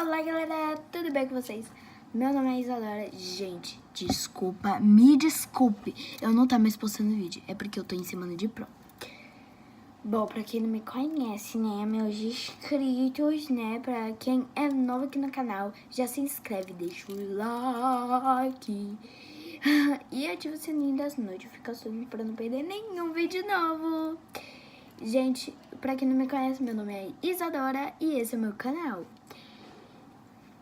Olá galera, tudo bem com vocês? Meu nome é Isadora. Gente, desculpa, me desculpe eu não tá mais postando vídeo, é porque eu tô em semana de prova. Bom, pra quem não me conhece, né, meus inscritos, né, pra quem é novo aqui no canal, já se inscreve, deixa o like e ativa o sininho das notificações pra não perder nenhum vídeo novo. Gente, pra quem não me conhece, meu nome é Isadora e esse é o meu canal.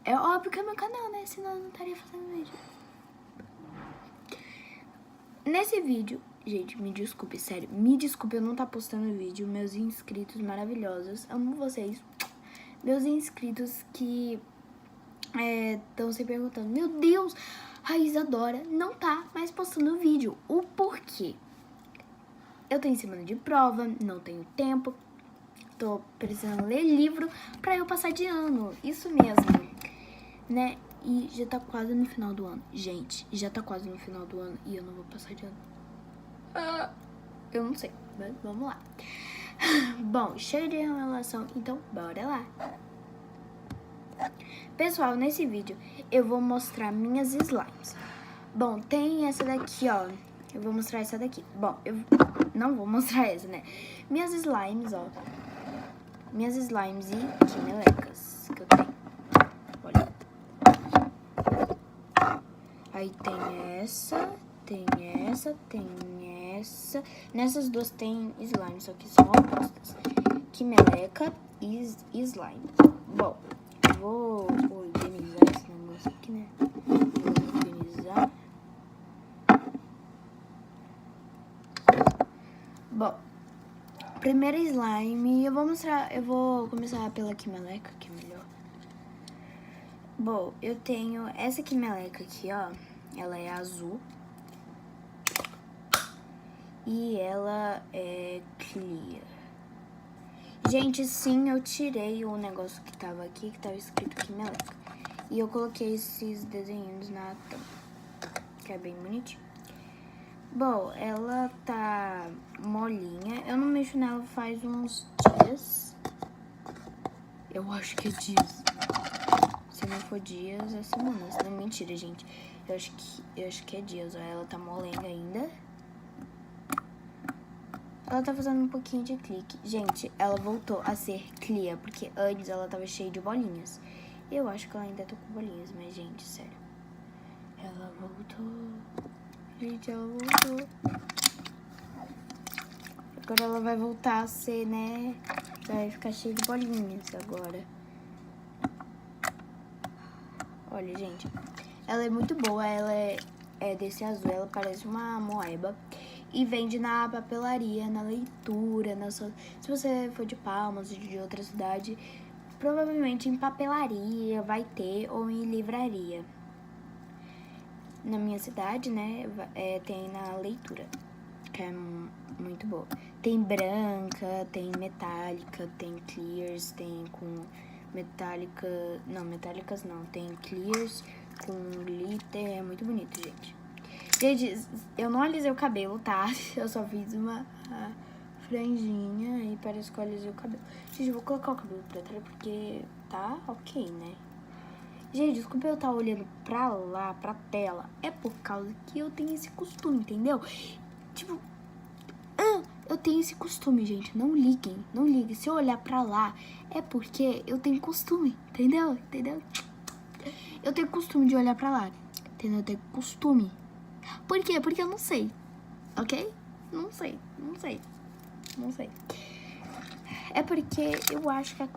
É óbvio que é meu canal, né? Senão eu não estaria fazendo vídeo. Nesse vídeo, gente, me desculpe, sério. Me desculpe eu não estar postando vídeo. Meus inscritos maravilhosos. Amo vocês. Meus inscritos que estão se perguntando: meu Deus, a Isadora não tá mais postando vídeo. O porquê? Eu tô em semana de prova, não tenho tempo. Tô precisando ler livro pra eu passar de ano. Isso mesmo. Né? E já tá quase no final do ano. Gente, já tá quase no final do ano e eu não vou passar de ano. Eu não sei, mas vamos lá. Bom, chega de enrolação, então bora lá. Pessoal, nesse vídeo eu vou mostrar minhas slimes. Bom, tem essa daqui, ó. Eu vou mostrar essa daqui. Bom, eu não vou mostrar essa, né? Minhas slimes, ó. Minhas slimes e quimelecas que eu tenho. Aí tem essa, tem essa, tem essa. Nessas duas tem slime, só que são opostas. Quimeleca e slime. Bom, eu vou organizar esse negócio aqui, né? Vou organizar. Bom, primeira slime, eu vou começar pela quimeleca, que é melhor. Bom, eu tenho essa quimeleca aqui, ó. Ela é azul. E ela é clear. Gente, sim, eu tirei o negócio que tava aqui, que tava escrito quimeleca. E eu coloquei esses desenhos na tampa, que é bem bonitinho. Bom, ela tá molinha. Eu não mexo nela faz uns dias. Eu acho que é dias. Se não for dias, é semanas. Não, mentira, gente. Eu acho que é dias, ó. Ela tá molenga ainda. Ela tá fazendo um pouquinho de clique. Gente, ela voltou a ser clear, porque antes ela tava cheia de bolinhas. Eu acho que ela ainda tá com bolinhas, mas, gente, sério. Ela voltou. Gente, ela voltou. Agora ela vai voltar a ser, né? Vai ficar cheia de bolinhas agora. Olha, gente, ela é muito boa, ela é desse azul, ela parece uma moeba. E vende na papelaria, na leitura, se você for de Palmas ou de outra cidade, provavelmente em papelaria vai ter ou em livraria. Na minha cidade, né, tem na leitura, que é muito boa. Tem branca, tem metálica, tem clears, tem com... metálica, não, metálicas não, tem clears com glitter, é muito bonito, gente. Gente, eu não alisei o cabelo, tá? Eu só fiz uma franjinha e parece que eu alisei o cabelo. Gente, eu vou colocar o cabelo pra trás porque tá ok, né? Gente, desculpa eu estar olhando pra lá, pra tela. É por causa que eu tenho esse costume, entendeu? Tipo... eu tenho esse costume, gente. Não liguem, não liguem. Se eu olhar pra lá, é porque eu tenho costume, entendeu? Entendeu? Eu tenho costume de olhar pra lá, entendeu? Eu tenho costume. Por quê? Porque eu não sei, ok? Não sei. É porque eu acho que...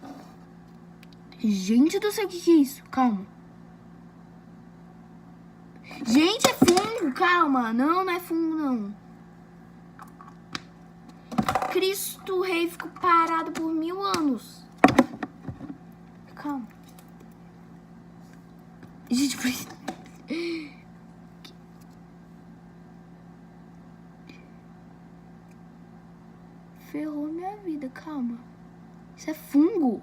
Gente do céu, o que é isso? Calma. Gente, é fungo, calma. Não é fungo, não. Cristo Rei ficou parado por 1000 anos. Calma. Gente, ferrou minha vida, calma. Isso é fungo.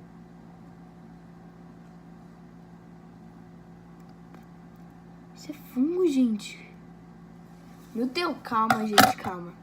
Isso é fungo, gente. Meu Deus, calma, gente, calma.